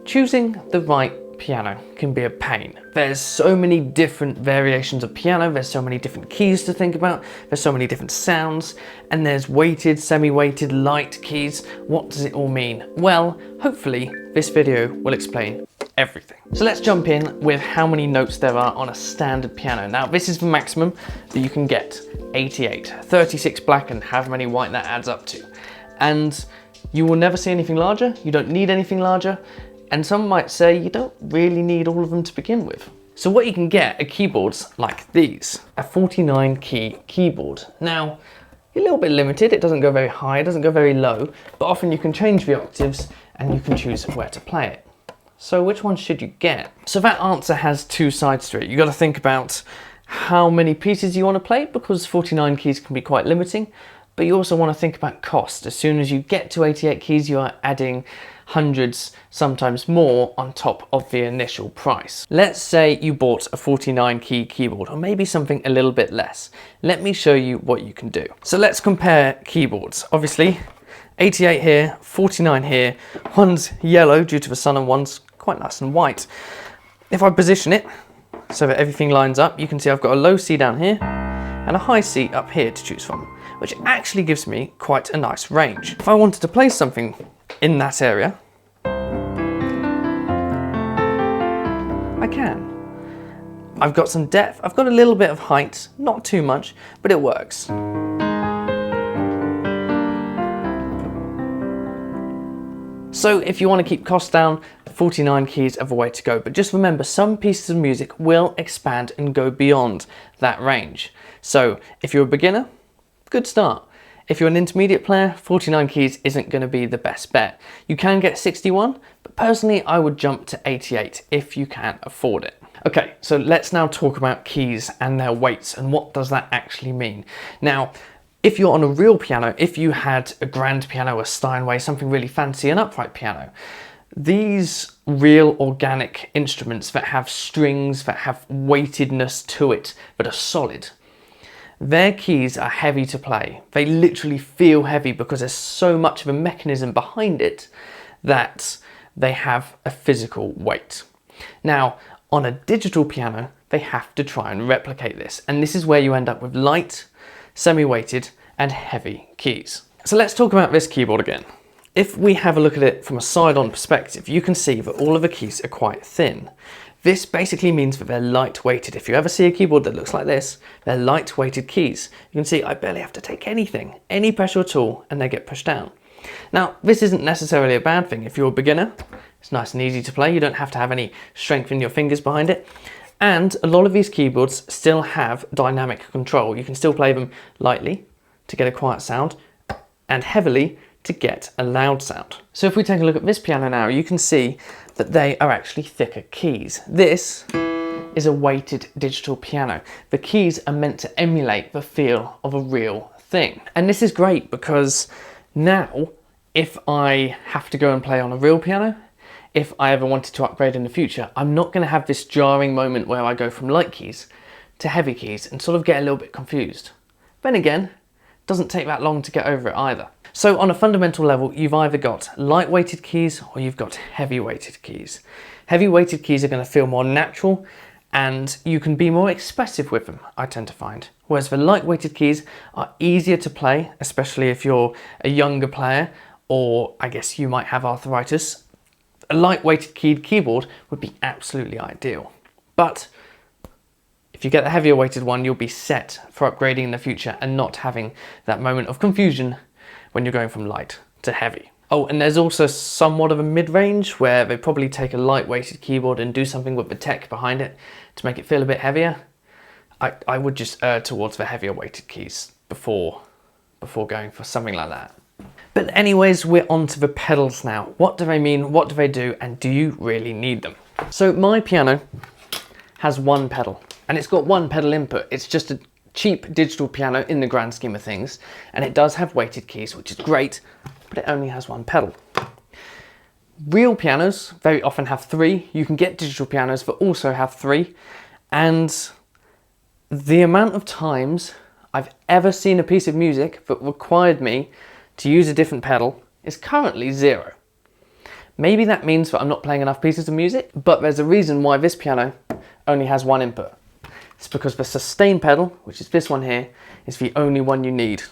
Choosing the right piano can be a pain. There's so many different variations of piano, there's so many different keys to think about, there's so many different sounds, and there's weighted, semi-weighted, light keys. What does it all mean? Well, hopefully this video will explain everything. So let's jump in with how many notes there are on a standard piano. Now this is the maximum that you can get, 88, 36 black and however many white that adds up to. And you will never see anything larger, you don't need anything larger, and some might say you don't really need all of them to begin with. So what you can get are keyboards like these, a 49 key keyboard. Now, you're a little bit limited, it doesn't go very high, it doesn't go very low, but often you can change the octaves and you can choose where to play it. So which one should you get? So that answer has two sides to it. You've got to think about how many pieces you want to play, because 49 keys can be quite limiting, but you also want to think about cost. As soon as you get to 88 keys, you are adding hundreds, sometimes more, on top of the initial price. Let's say you bought a 49 key keyboard, or maybe something a little bit less. Let me show you what you can do. So let's compare keyboards. Obviously, 88 here, 49 here, one's yellow due to the sun and one's quite nice and white. If I position it so that everything lines up, you can see I've got a low C down here and a high C up here to choose from, which actually gives me quite a nice range. If I wanted to play something in that area, I can. I've got some depth, I've got a little bit of height, not too much, but it works. So if you want to keep costs down, 49 keys are the way to go. But just remember, some pieces of music will expand and go beyond that range. So if you're a beginner, good start. If you're an intermediate player, 49 keys isn't going to be the best bet. You can get 61, but personally I would jump to 88 if you can afford it. Okay, so let's now talk about keys and their weights and what does that actually mean. Now, if you're on a real piano, if you had a grand piano, a Steinway, something really fancy, an upright piano, these real organic instruments that have strings, that have weightedness to it, but are solid, their keys are heavy to play. They literally feel heavy because there's so much of a mechanism behind it that they have a physical weight. Now, on a digital piano, they have to try and replicate this, and this is where you end up with light, semi-weighted and heavy keys. So let's talk about this keyboard again. If we have a look at it from a side-on perspective, you can see that all of the keys are quite thin. This basically means that they're light-weighted. If you ever see a keyboard that looks like this, they're light-weighted keys. You can see I barely have to take anything, any pressure at all, and they get pushed down. Now, this isn't necessarily a bad thing. If you're a beginner, it's nice and easy to play. You don't have to have any strength in your fingers behind it. And a lot of these keyboards still have dynamic control. You can still play them lightly to get a quiet sound and heavily to get a loud sound. So if we take a look at this piano now, you can see that they are actually thicker keys. This is a weighted digital piano. The keys are meant to emulate the feel of a real thing. And this is great because now, if I have to go and play on a real piano, if I ever wanted to upgrade in the future, I'm not going to have this jarring moment where I go from light keys to heavy keys and sort of get a little bit confused. Then again, it doesn't take that long to get over it either. So on a fundamental level, you've either got light-weighted keys or you've got heavy-weighted keys. Heavy-weighted keys are going to feel more natural and you can be more expressive with them, I tend to find. Whereas the light-weighted keys are easier to play, especially if you're a younger player, or I guess you might have arthritis. A light-weighted keyed keyboard would be absolutely ideal. But if you get the heavier weighted one, you'll be set for upgrading in the future and not having that moment of confusion when you're going from light to heavy. Oh, and there's also somewhat of a mid-range where they probably take a light-weighted keyboard and do something with the tech behind it to make it feel a bit heavier. I would just err towards the heavier weighted keys before going for something like that. But anyways, we're on to the pedals now. What do they mean? What do they do? And do you really need them? So my piano has one pedal and it's got one pedal input. It's just a cheap digital piano in the grand scheme of things. And it does have weighted keys, which is great, but it only has one pedal. Real pianos very often have three. You can get digital pianos that also have three. And the amount of times I've ever seen a piece of music that required me to use a different pedal is currently 0. Maybe that means that I'm not playing enough pieces of music, but there's a reason why this piano only has one input. It's because the sustain pedal, which is this one here, is the only one you need.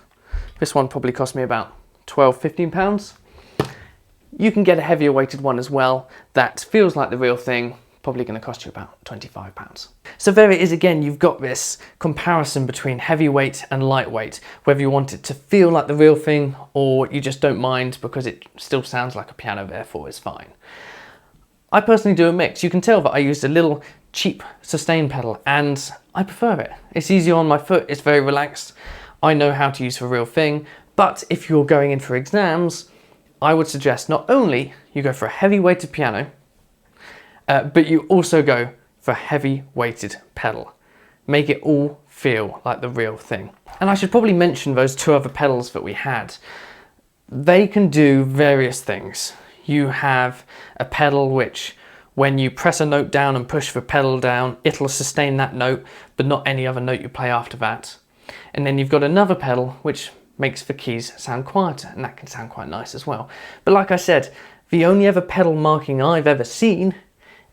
This one probably cost me about £12–15. You can get a heavier weighted one as well that feels like the real thing, probably going to cost you about £25. So there it is again, you've got this comparison between heavyweight and lightweight, whether you want it to feel like the real thing or you just don't mind because it still sounds like a piano, therefore it's fine. I personally do a mix. You can tell that I used a little cheap sustain pedal and I prefer it. It's easier on my foot, it's very relaxed. I know how to use the real thing, but if you're going in for exams, I would suggest not only you go for a heavy weighted piano, but you also go for a heavy weighted pedal. Make it all feel like the real thing. And I should probably mention those two other pedals that we had. They can do various things. You have a pedal which, when you press a note down and push the pedal down, it'll sustain that note, but not any other note you play after that. And then you've got another pedal which makes the keys sound quieter, and that can sound quite nice as well. But like I said, the only other pedal marking I've ever seen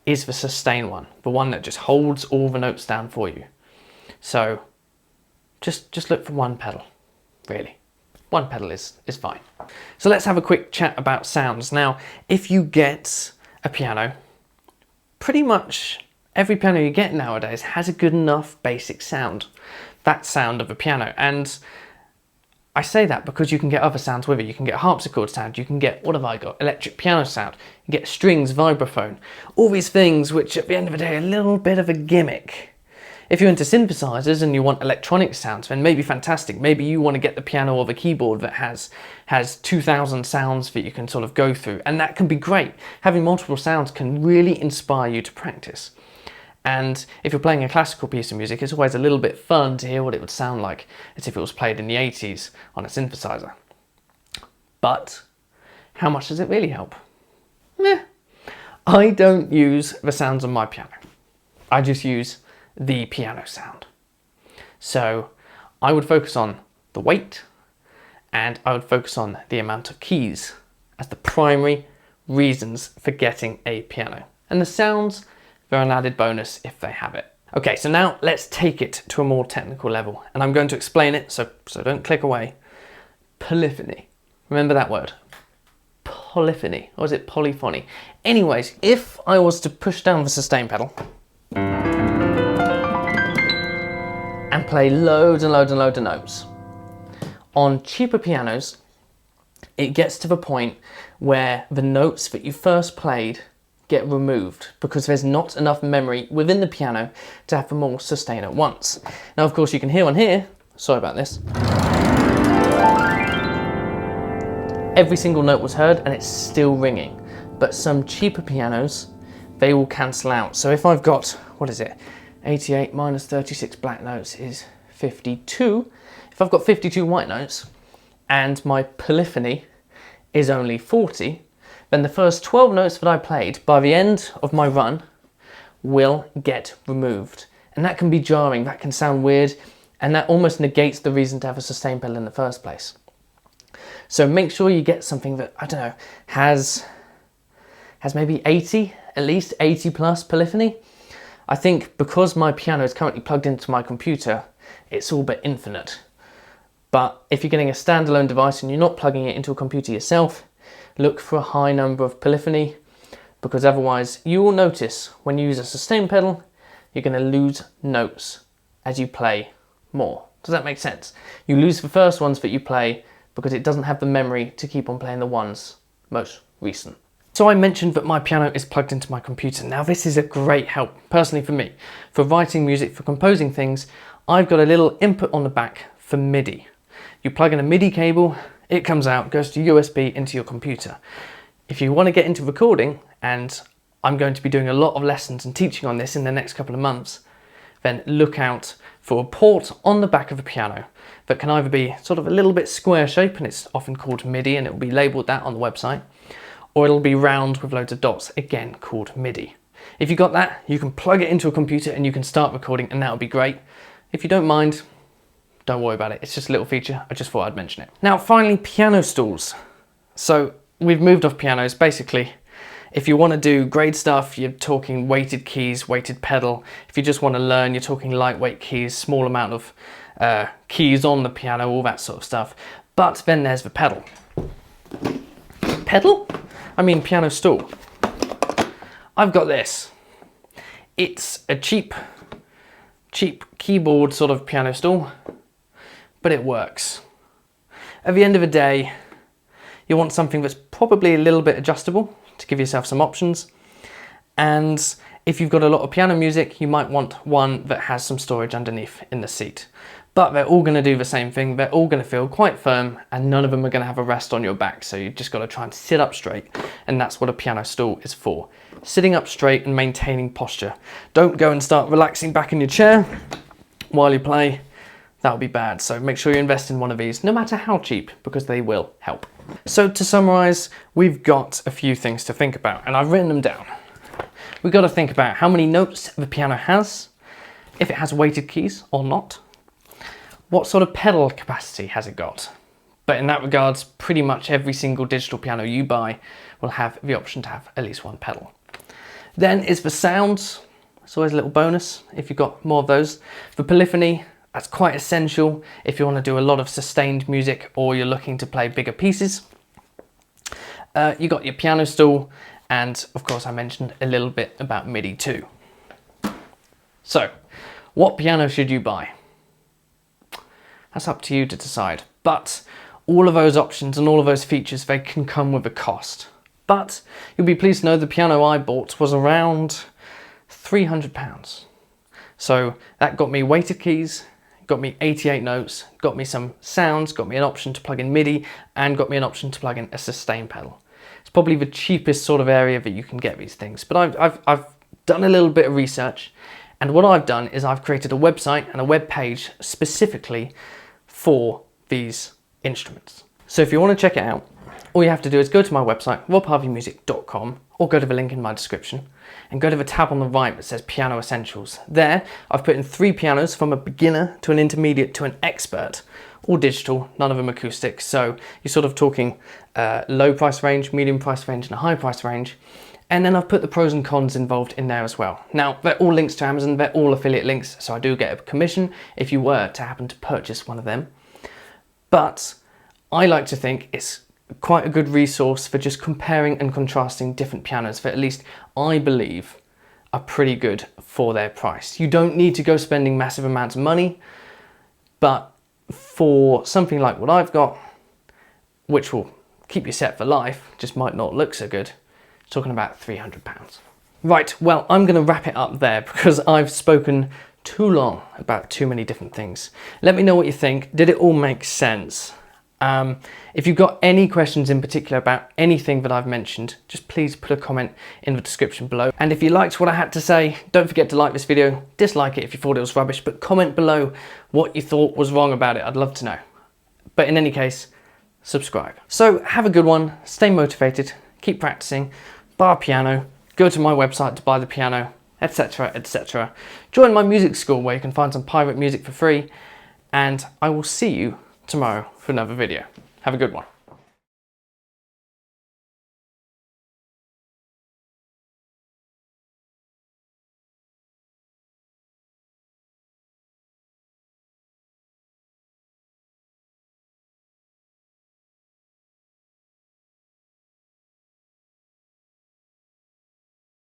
is the sustain one, the one that just holds all the notes down for you. So just look for one pedal, really. One pedal is fine. So let's have a quick chat about sounds. Now, if you get a piano, pretty much every piano you get nowadays has a good enough basic sound. That sound of a piano. And I say that because you can get other sounds with it. You can get harpsichord sound, you can get, what have I got? Electric piano sound, you get strings, vibraphone, all these things which at the end of the day are a little bit of a gimmick. If you're into synthesizers and you want electronic sounds, then maybe fantastic. Maybe you want to get the piano or the keyboard that has 2,000 sounds that you can sort of go through, and that can be great. Having multiple sounds can really inspire you to practice. And if you're playing a classical piece of music, it's always a little bit fun to hear what it would sound like as if it was played in the 80s on a synthesizer. But how much does it really help? Meh. I don't use the sounds on my piano. I just use the piano sound. So I would focus on the weight and I would focus on the amount of keys as the primary reasons for getting a piano. And the sounds, they're an added bonus if they have it. Okay, so now let's take it to a more technical level, and I'm going to explain it, so don't click away. Polyphony. Remember that word? Polyphony, or is it polyphony? Anyways, if I was to push down the sustain pedal and play loads and loads and loads of notes, on cheaper pianos, it gets to the point where the notes that you first played get removed because there's not enough memory within the piano to have them all sustain at once. Now, of course, you can hear on here, sorry about this, every single note was heard and it's still ringing. But some cheaper pianos, they will cancel out. So if I've got, what is it, 88 minus 36 black notes is 52. If I've got 52 white notes and my polyphony is only 40, then the first 12 notes that I played by the end of my run will get removed. And that can be jarring, that can sound weird, and that almost negates the reason to have a sustain pedal in the first place. So make sure you get something that, I don't know, has maybe 80, at least 80 plus polyphony. I think because my piano is currently plugged into my computer, it's all but infinite. But if you're getting a standalone device and you're not plugging it into a computer yourself, look for a high number of polyphony, because otherwise you will notice when you use a sustain pedal, you're going to lose notes as you play more. Does that make sense? You lose the first ones that you play because it doesn't have the memory to keep on playing the ones most recent. So I mentioned that my piano is plugged into my computer. Now this is a great help, personally for me. For writing music, for composing things, I've got a little input on the back for MIDI. You plug in a MIDI cable, it comes out, goes to USB into your computer. If you want to get into recording, and I'm going to be doing a lot of lessons and teaching on this in the next couple of months, then look out for a port on the back of the piano that can either be sort of a little bit square shape, and it's often called MIDI, and it will be labelled that on the website, or it'll be round with loads of dots, again called MIDI. If you got that, you can plug it into a computer and you can start recording, and that'll be great. If you don't mind, don't worry about it, it's just a little feature, I just thought I'd mention it. Now finally, piano stools. So we've moved off pianos, basically If you want to do grade stuff, you're talking weighted keys, weighted pedal. If you just want to learn, you're talking lightweight keys, small amount of keys on the piano, all that sort of stuff. But then there's the pedal. Pedal? I mean piano stool. I've got this. It's a cheap keyboard sort of piano stool, but it works. At the end of the day, you want something that's probably a little bit adjustable to give yourself some options. And if you've got a lot of piano music, you might want one that has some storage underneath in the seat. But they're all going to do the same thing. They're all going to feel quite firm, and none of them are going to have a rest on your back. So you just got to try and sit up straight. And that's what a piano stool is for. Sitting up straight and maintaining posture. Don't go and start relaxing back in your chair while you play. That would be bad. So make sure you invest in one of these, no matter how cheap, because they will help. So to summarize, we've got a few things to think about, and I've written them down. We've got to think about how many notes the piano has, if it has weighted keys or not, what sort of pedal capacity has it got. But in that regards, pretty much every single digital piano you buy will have the option to have at least one pedal. Then is the sounds. It's always a little bonus if you've got more of those. The polyphony, that's quite essential if you want to do a lot of sustained music or you're looking to play bigger pieces. You got your piano stool, and of course I mentioned a little bit about MIDI too. So, what piano should you buy? That's up to you to decide. But all of those options and all of those features, they can come with a cost. But you'll be pleased to know the piano I bought was around £300. So that got me weighted keys, got me 88 notes, got me some sounds, got me an option to plug in MIDI, and got me an option to plug in a sustain pedal. It's probably the cheapest sort of area that you can get these things. But I've done a little bit of research, and what I've done is I've created a website and a web page specifically for these instruments. So if you want to check it out, all you have to do is go to my website, robharveymusic.com, or go to the link in my description, and go to the tab on the right that says Piano Essentials. There, I've put in 3 pianos from a beginner to an intermediate to an expert, all digital, none of them acoustic. So you're sort of talking low price range, medium price range, and a high price range. And then I've put the pros and cons involved in there as well. Now, they're all links to Amazon, they're all affiliate links, so I do get a commission if you were to happen to purchase one of them. But I like to think it's quite a good resource for just comparing and contrasting different pianos that at least I believe are pretty good for their price. You don't need to go spending massive amounts of money, but for something like what I've got, which will keep you set for life, just might not look so good, talking about £300. Right, well, I'm going to wrap it up there because I've spoken too long about too many different things. Let me know what you think. Did it all make sense? If you've got any questions in particular about anything that I've mentioned, just please put a comment in the description below. And if you liked what I had to say, don't forget to like this video, dislike it if you thought it was rubbish, but comment below what you thought was wrong about it. I'd love to know. But in any case, subscribe. So have a good one, stay motivated, keep practicing, buy a piano, go to my website to buy the piano, etc, etc. Join my music school where you can find some pirate music for free, and I will see you tomorrow for another video. Have a good one.